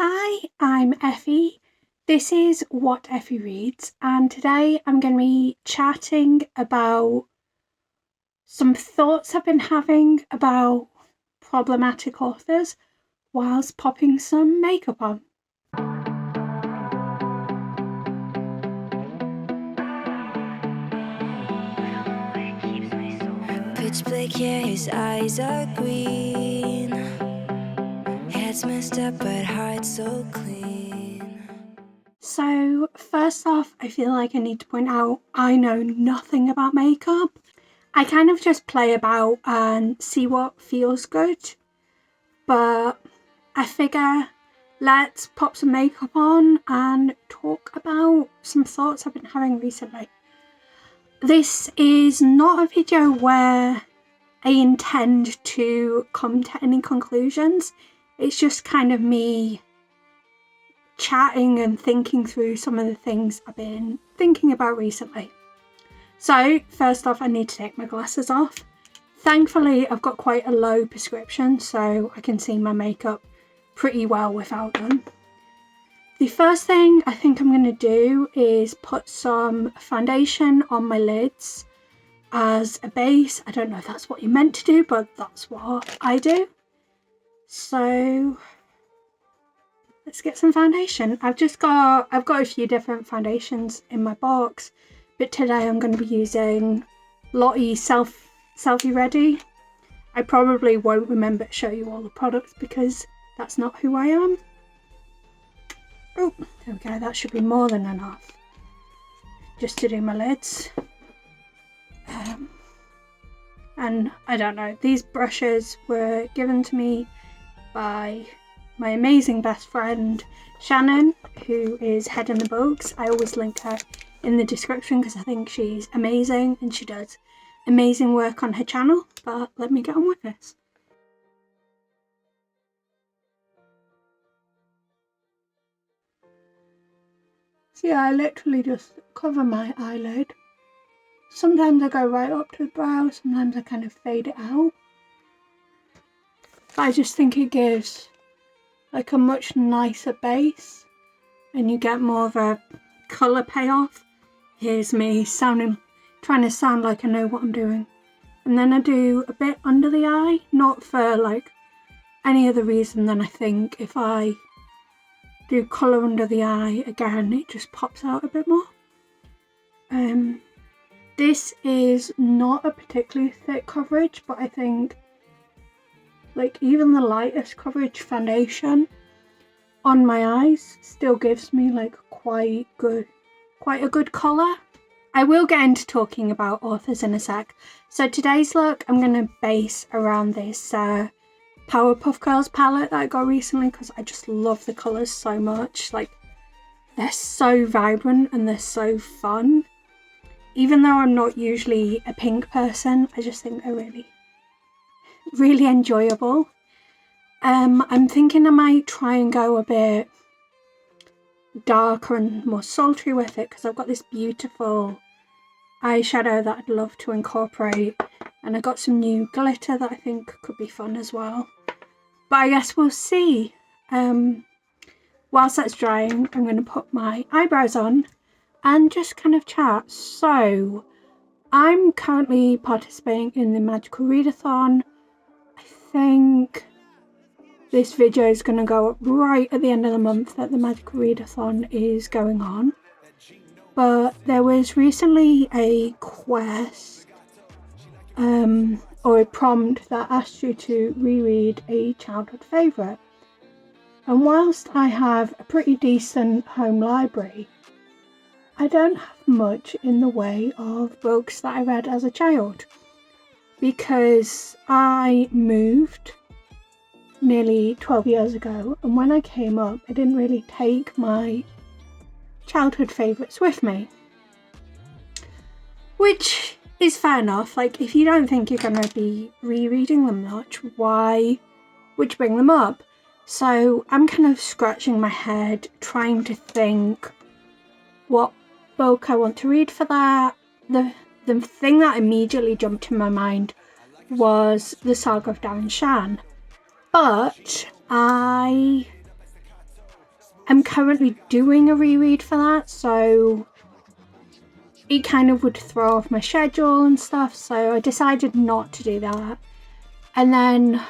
Hi, I'm Effie. This is What Effie Reads, and today I'm going to be chatting about some thoughts I've been having about problematic authors whilst popping some makeup on. Pitch black hair, his eyes are green. Head's messed up, but heart so clean. So, first off, I feel like I need to point out I know nothing about makeup. I kind of just play about and see what feels good, but I figure let's pop some makeup on and talk about some thoughts I've been having recently. This is not a video where I intend to come to any conclusions. It's just kind of me chatting and thinking through some of the things I've been thinking about recently. So, first off, I need to take my glasses off. Thankfully, I've got quite a low prescription, so I can see my makeup pretty well without them. The first thing I think I'm going to do is put some foundation on my lids as a base. I don't know if that's what you're meant to do, but that's what I do. So let's get some foundation. I've got a few different foundations in my box, but today I'm going to be using Lottie Selfie Ready. I probably won't remember to show you all the products because that's not who I am. Oh, there we go, that should be more than enough just to do my lids. And I don't know, these brushes were given to me by my amazing best friend Shannon, who is head in the books. I always link her in the description because I think she's amazing and she does amazing work on her channel. But let me get on with this. So yeah, I literally just cover my eyelid. Sometimes I go right up to the brow, sometimes I kind of fade it out. But I just think it gives like a much nicer base and you get more of a colour payoff. Here's me trying to sound like I know what I'm doing. And then I do a bit under the eye, not for like any other reason than I think if I do colour under the eye again, it just pops out a bit more. This is not a particularly thick coverage, but I think like even the lightest coverage foundation on my eyes still gives me like quite a good colour. I will get into talking about authors in a sec. So today's look I'm going to base around this Powerpuff Girls palette that I got recently because I just love the colours so much. Like, they're so vibrant and they're so fun. Even though I'm not usually a pink person, I just think they're really enjoyable. I'm thinking I might try and go a bit darker and more sultry with it because I've got this beautiful eyeshadow that I'd love to incorporate, and I got some new glitter that I think could be fun as well. But I guess we'll see. Whilst that's drying, I'm going to put my eyebrows on and just kind of chat. So, I'm currently participating in the Magical Readathon. I think this video is going to go up right at the end of the month that the Magical Readathon is going on. But there was recently a quest or a prompt that asked you to reread a childhood favourite. And whilst I have a pretty decent home library, I don't have much in the way of books that I read as a child because I moved nearly 12 years ago, and when I came up I didn't really take my childhood favourites with me, which is fair enough. Like, if you don't think you're going to be rereading them much, why would you bring them up? So I'm kind of scratching my head trying to think what book I want to read for that. The thing that immediately jumped in my mind was the Saga of Darren Shan, but I I'm currently doing a reread for that, so it kind of would throw off my schedule and stuff, so I decided not to do that. And then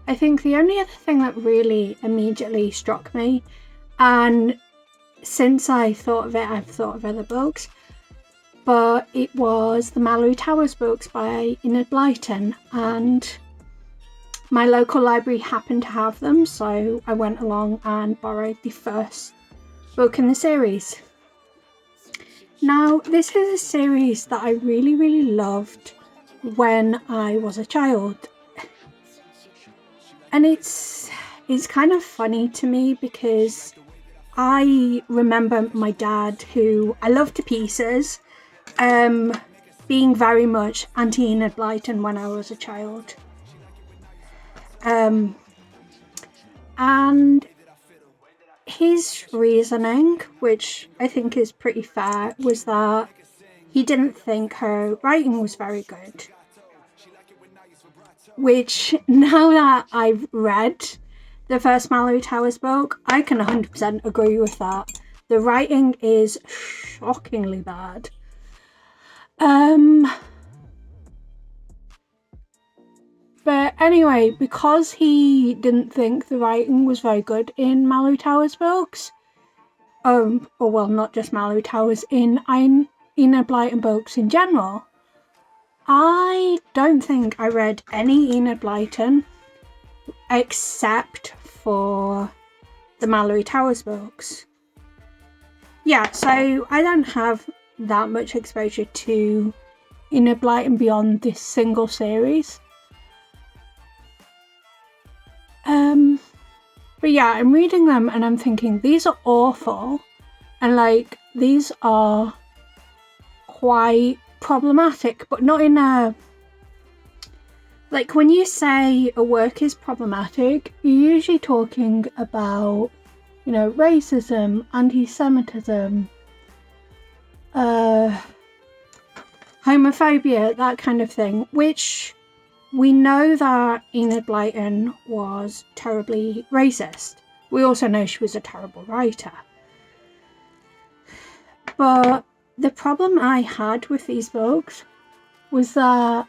I think the only other thing that really immediately struck me, and since I thought of it, I've thought of other books, but it was the Mallory Towers books by Enid Blyton, and my local library happened to have them, so I went along and borrowed the first book in the series. Now, this is a series that I really, really loved when I was a child. And it's kind of funny to me because I remember my dad, who I love to pieces, being very much anti-Enid Blyton when I was a child. And his reasoning, which I think is pretty fair, was that he didn't think her writing was very good. Which, now that I've read the first Mallory Towers book, I can 100% agree with that. The writing is shockingly bad. But anyway, because he didn't think the writing was very good in Mallory Towers books, or well, not just Mallory Towers, in Enid Blyton books in general, I don't think I read any Enid Blyton except for the Mallory Towers books. Yeah, so I don't have that much exposure to Enid Blyton beyond this single series. But yeah, I'm reading them and I'm thinking, these are awful, and like, these are quite problematic, but not in a, like, when you say a work is problematic, you're usually talking about, you know, racism, anti-Semitism, homophobia, that kind of thing, which we know that Enid Blyton was terribly racist. We also know she was a terrible writer. But the problem I had with these books was that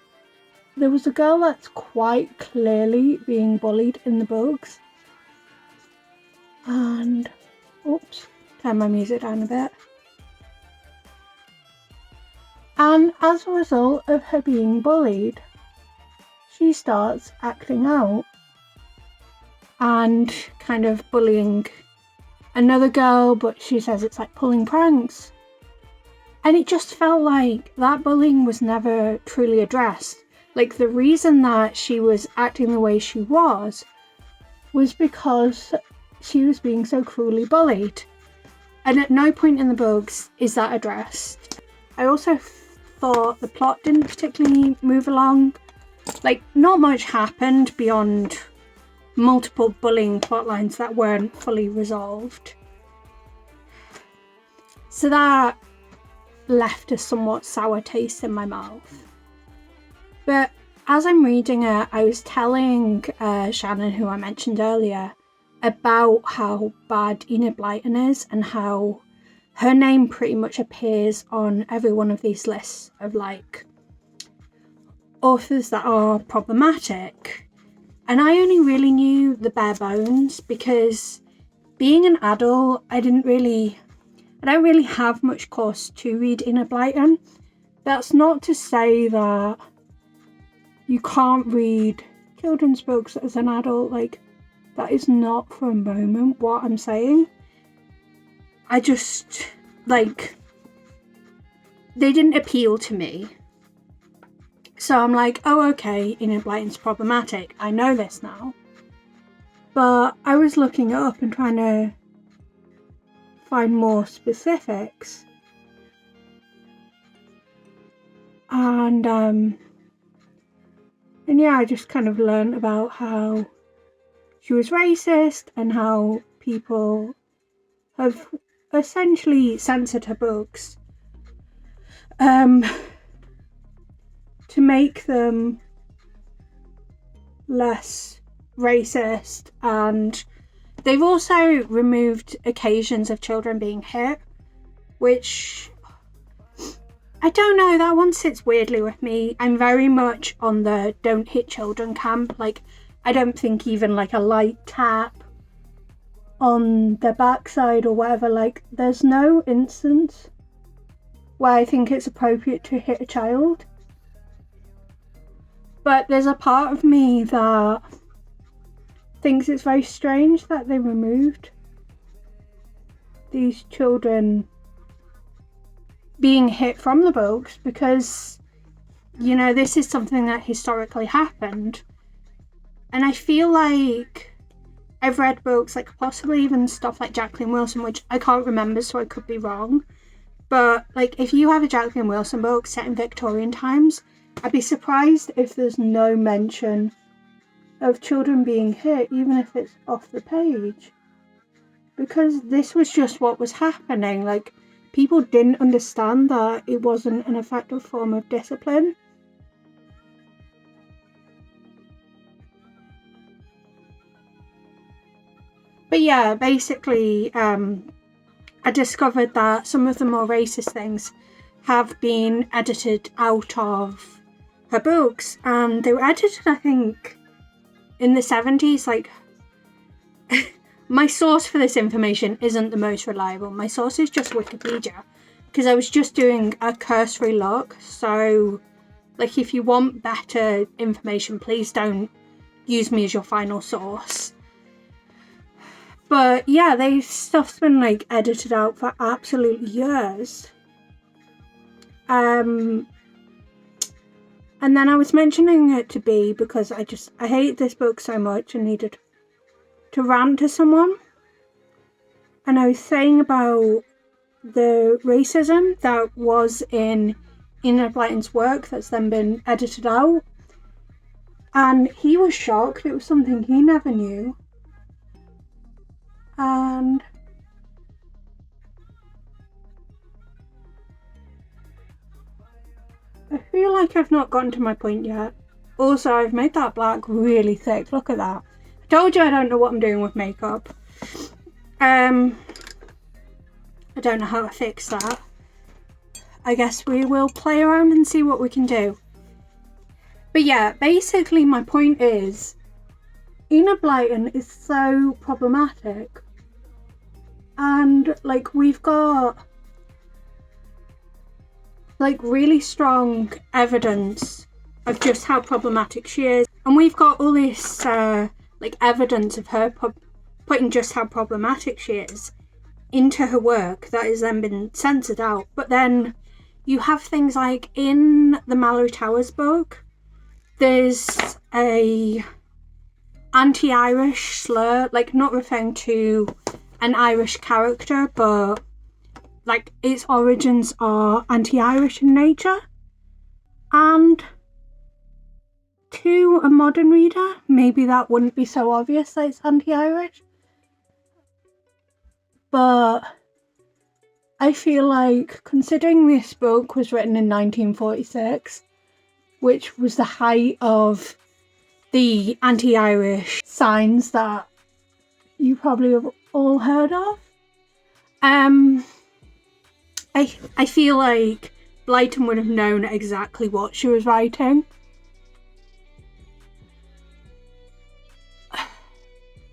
there was a girl that's quite clearly being bullied in the books. And, oops, turn my music down a bit. And as a result of her being bullied, she starts acting out and kind of bullying another girl, but she says it's like pulling pranks. And it just felt like that bullying was never truly addressed. Like, the reason that she was acting the way she was because she was being so cruelly bullied. And at no point in the books is that addressed. I also thought the plot didn't particularly move along. Like, not much happened beyond multiple bullying plotlines that weren't fully resolved. So that left a somewhat sour taste in my mouth. But as I'm reading it, I was telling Shannon, who I mentioned earlier, about how bad Enid Blyton is and how her name pretty much appears on every one of these lists of, like, authors that are problematic. And I only really knew the bare bones because, being an adult, I don't really have much cause to read Enid Blyton. That's not to say that you can't read children's books as an adult. Like, that is not for a moment what I'm saying. I just, like, they didn't appeal to me. So I'm like, oh, okay, Enid Blyton's problematic. I know this now. But I was looking it up and trying to find more specifics. And yeah, I just kind of learned about how she was racist and how people have essentially censored her books to make them less racist and They've also removed occasions of children being hit, which I don't know, that one sits weirdly with me. I'm very much on the don't hit children camp. Like, I don't think even like a light tap on the backside or whatever, like, there's no instance where I think it's appropriate to hit a child. But there's a part of me that thinks it's very strange that they removed these children being hit from the books, because, you know, this is something that historically happened. And I feel like I've read books, like possibly even stuff like Jacqueline Wilson, which I can't remember, so I could be wrong. But like, if you have a Jacqueline Wilson book set in Victorian times, I'd be surprised if there's no mention of children being hit, even if it's off the page. Because this was just what was happening. Like, people didn't understand that it wasn't an effective form of discipline. But yeah, basically, I discovered that some of the more racist things have been edited out of her books, and they were edited, I think, in the 70s. Like, my source for this information isn't the most reliable. My source is just Wikipedia, because I was just doing a cursory look. So, like, if you want better information, please don't use me as your final source. But yeah, stuff's been like edited out for absolute years. And then I was mentioning it to B because I hate this book so much and needed to rant to someone. And I was saying about the racism that was in Enid Blyton's work that's then been edited out. And he was shocked. It was something he never knew. And I feel like I've not gotten to my point yet. Also, I've made that black really thick. Look at that. I told you I don't know what I'm doing with makeup. I don't know how to fix that. I guess we will play around and see what we can do. But yeah, basically my point is, Enid Blyton is so problematic. And like, we've got like really strong evidence of just how problematic she is. And we've got all this like evidence of her putting just how problematic she is into her work that has then been censored out. But then you have things like in the Mallory Towers book, there's a anti-Irish slur, like not referring to an Irish character, but like its origins are anti-Irish in nature. And to a modern reader, maybe that wouldn't be so obvious that it's anti-Irish. But I feel like, considering this book was written in 1946, which was the height of the anti-Irish signs that you probably have all heard of, I feel like Blyton would have known exactly what she was writing.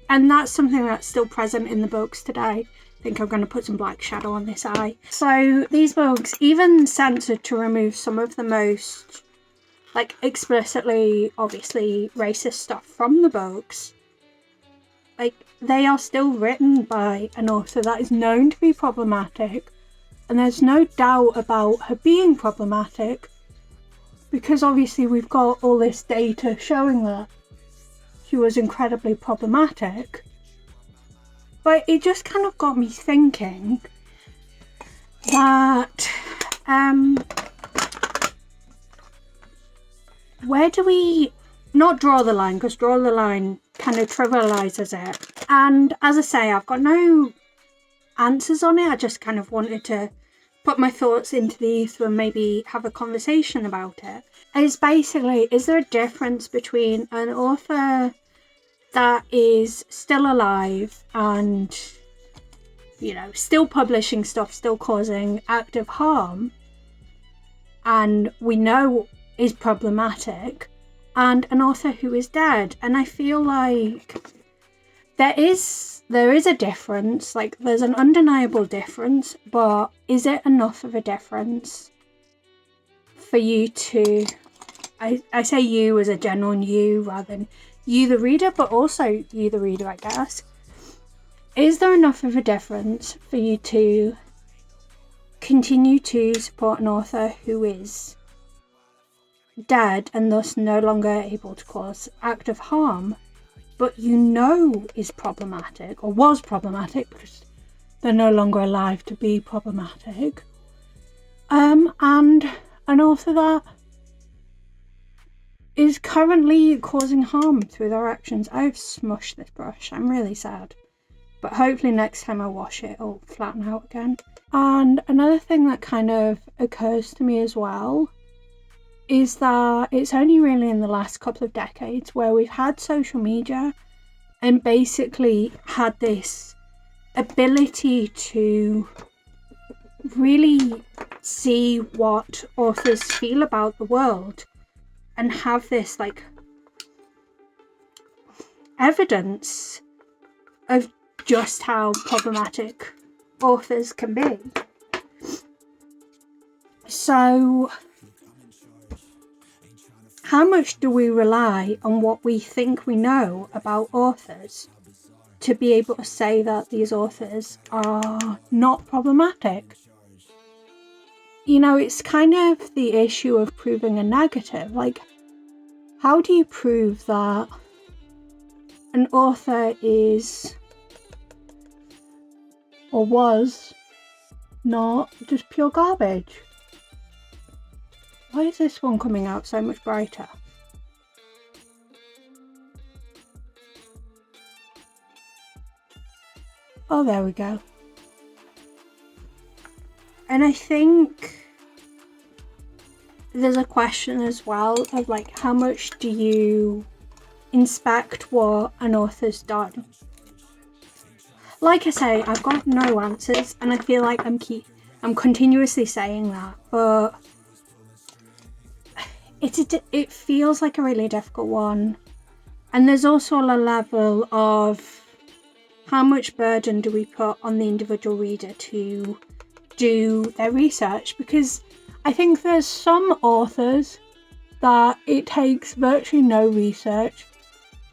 And that's something that's still present in the books today. I think I'm going to put some black shadow on this eye. So these books, even censored to remove some of the most like explicitly, obviously racist stuff from the books, like they are still written by an author that is known to be problematic, and there's no doubt about her being problematic, because obviously we've got all this data showing that she was incredibly problematic. But it just kind of got me thinking that where do we not draw the line, because draw the line kind of trivializes it. And as I say, I've got no answers on it. I just kind of wanted to put my thoughts into the ether and maybe have a conversation about it. Is basically, is there a difference between an author that is still alive and, you know, still publishing stuff, still causing active harm, and we know is problematic, and an author who is dead. And I feel like there is a difference, like there's an undeniable difference, but is it enough of a difference for you to, I say you as a general you rather than you the reader, but also you the reader, I guess. Is there enough of a difference for you to continue to support an author who is dead and thus no longer able to cause active harm, but you know is problematic or was problematic because they're no longer alive to be problematic, and an author that is currently causing harm through their actions? I've smushed this brush, I'm really sad, but hopefully next time I wash it it'll flatten out again. And another thing that kind of occurs to me as well is that it's only really in the last couple of decades where we've had social media and basically had this ability to really see what authors feel about the world and have this like evidence of just how problematic authors can be. So how much do we rely on what we think we know about authors to be able to say that these authors are not problematic? You know, it's kind of the issue of proving a negative. Like, how do you prove that an author is or was not just pure garbage? Why is this one coming out so much brighter? Oh, there we go. And I think there's a question as well of like, how much do you inspect what an author's done? Like I say, I've got no answers, and I feel like I'm continuously saying that, but it feels like a really difficult one. And there's also a level of how much burden do we put on the individual reader to do their research, because I think there's some authors that it takes virtually no research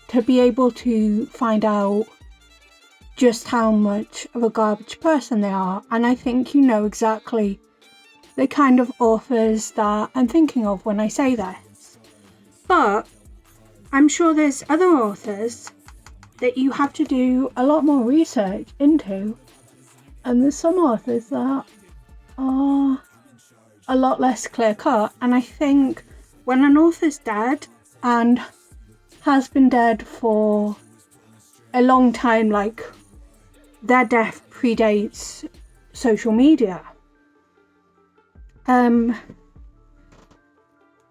to be able to find out just how much of a garbage person they are. And I think you know exactly the kind of authors that I'm thinking of when I say this. But I'm sure there's other authors that you have to do a lot more research into, and there's some authors that are a lot less clear cut. And I think when an author's dead and has been dead for a long time, like their death predates social media,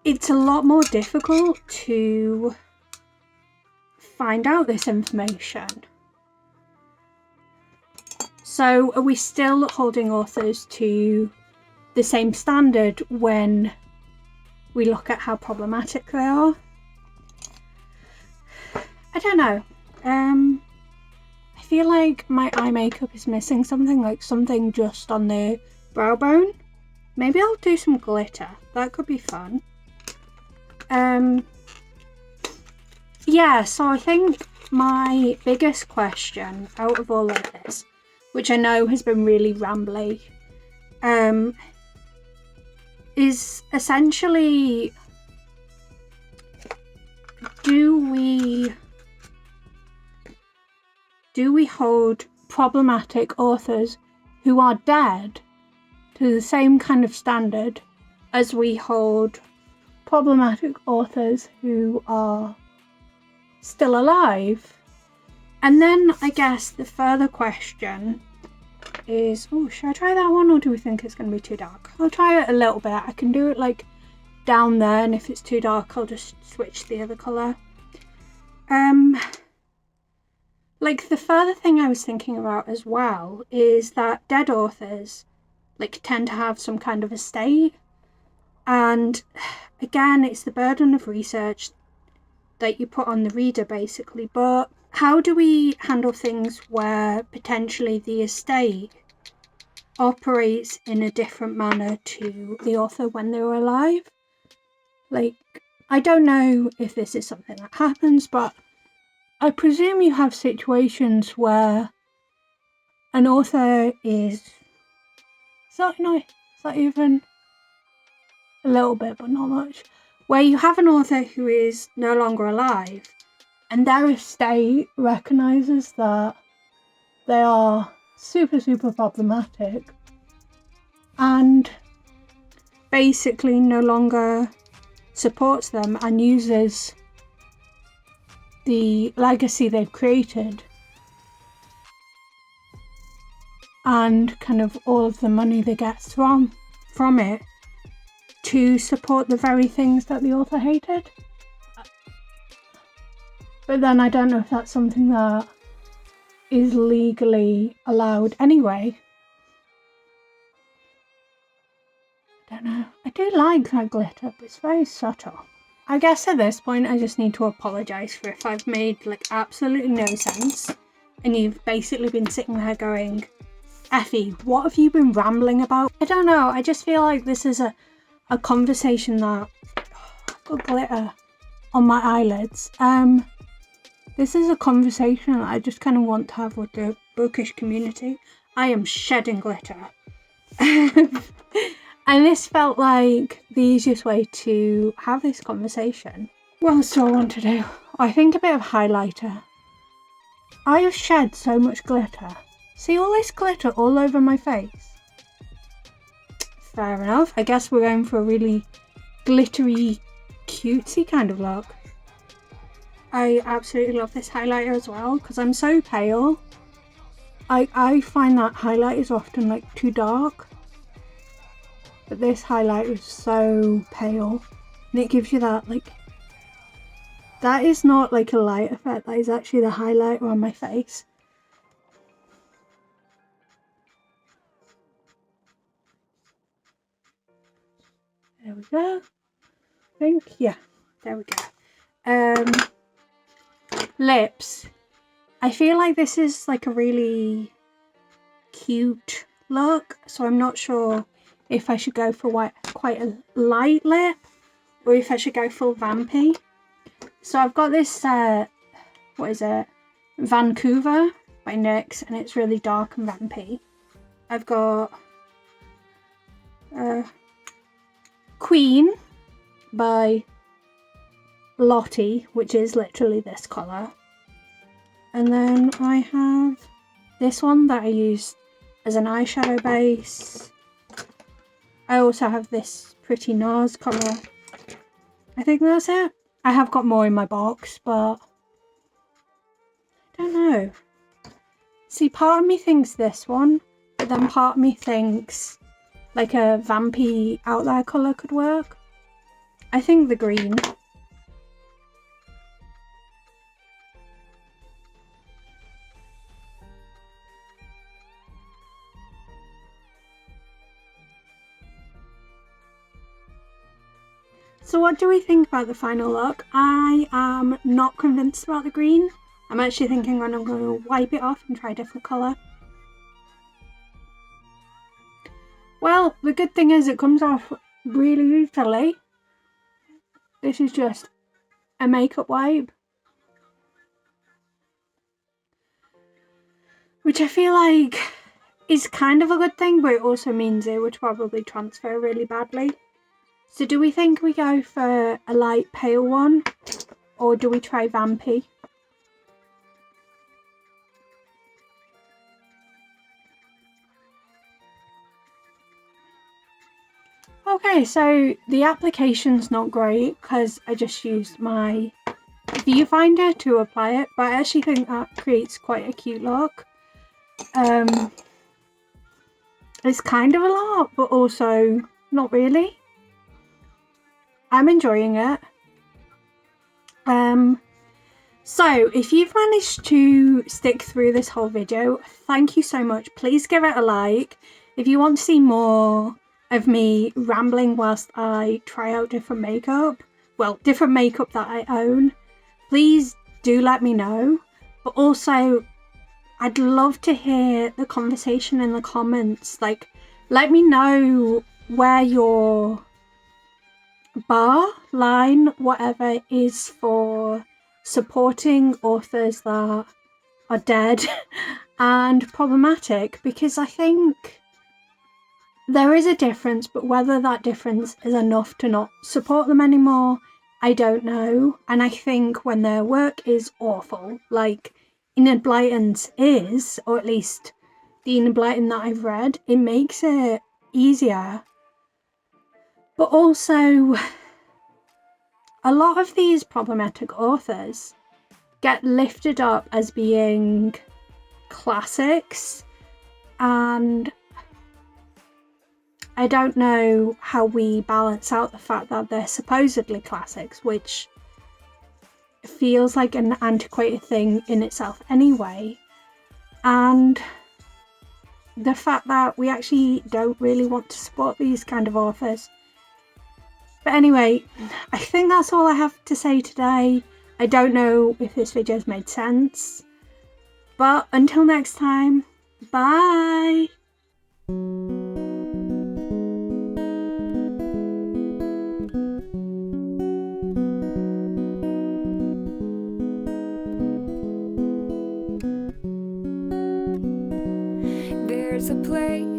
it's a lot more difficult to find out this information. So are we still holding authors to the same standard when we look at how problematic they are? I don't know. I feel like my eye makeup is missing something, like something just on the brow bone. Maybe I'll do some glitter. That could be fun. Yeah, so I think my biggest question out of all of this, which I know has been really rambly, is essentially, do we hold problematic authors who are dead to the same kind of standard as we hold problematic authors who are still alive? And then I guess the further question is, oh, should I try that one, or do we think it's going to be too dark? I'll try it a little bit. I can do it like down there, and if it's too dark I'll just switch the other colour. Like, the further thing I was thinking about as well is that dead authors, like, tend to have some kind of estate. And again, it's the burden of research that you put on the reader, basically. But how do we handle things where potentially the estate operates in a different manner to the author when they were alive? Like, I don't know if this is something that happens, but I presume you have situations where an author is not even a little bit, but not much, where you have an author who is no longer alive and their estate recognises that they are super, super problematic and basically no longer supports them and uses the legacy they've created and kind of all of the money they get from it to support the very things that the author hated. But then I don't know if that's something that is legally allowed anyway. I don't know. I do like that glitter, but it's very subtle. I guess at this point I just need to apologise for if I've made like absolutely no sense and you've basically been sitting there going, Effie, what have you been rambling about? I don't know, I just feel like this is a conversation that... I've got glitter on my eyelids. This is a conversation that I just kind of want to have with the bookish community. I am shedding glitter. And this felt like the easiest way to have this conversation. What else do I want to do? I think a bit of highlighter. I have shed so much glitter. See all this glitter all over my face? Fair enough. I guess we're going for a really glittery, cutesy kind of look. I absolutely love this highlighter as well because I'm so pale. I find that highlighters are often like too dark. But this highlighter is so pale and it gives you that like... That is not like a light effect, that is actually the highlighter on my face. There we go. I think, yeah, there we go. Lips. I feel like this is like a really cute look, so I'm not sure if I should go for quite a light lip or if I should go full vampy. So I've got this, what is it? Vancouver by NYX, and it's really dark and vampy. I've got Queen by Lottie, which is literally this colour. And then I have this one that I use as an eyeshadow base. I also have this pretty NARS colour. I think that's it. I have got more in my box, but I don't know. See, part of me thinks this one, but then part of me thinks like a vampy out there colour could work. I think the green. So what do we think about the final look? I am not convinced about the green. I'm actually thinking when I'm going to wipe it off and try a different colour. Well, the good thing is it comes off really easily. This is just a makeup wipe. Which I feel like is kind of a good thing, but it also means it would probably transfer really badly. So do we think we go for a light pale one, or do we try vampy? Okay, so the application's not great because I just used my viewfinder to apply it, but I actually think that creates quite a cute look. It's kind of a lot, but also not really. I'm enjoying it. So if you've managed to stick through this whole video, thank you so much. Please give it a like. If you want to see more of me rambling whilst I try out different makeup, well, different makeup that I own, please do let me know. But also, I'd love to hear the conversation in the comments. Like, let me know where your bar, line, whatever is for supporting authors that are dead and problematic, because I think there is a difference, but whether that difference is enough to not support them anymore, I don't know. And I think when their work is awful, like Enid Blyton's is, or at least the Enid Blyton that I've read, it makes it easier. But also, a lot of these problematic authors get lifted up as being classics, and I don't know how we balance out the fact that they're supposedly classics, which feels like an antiquated thing in itself anyway, and the fact that we actually don't really want to support these kind of authors. But anyway, I think that's all I have to say today. I don't know if this video's made sense, but until next time, bye! There's a place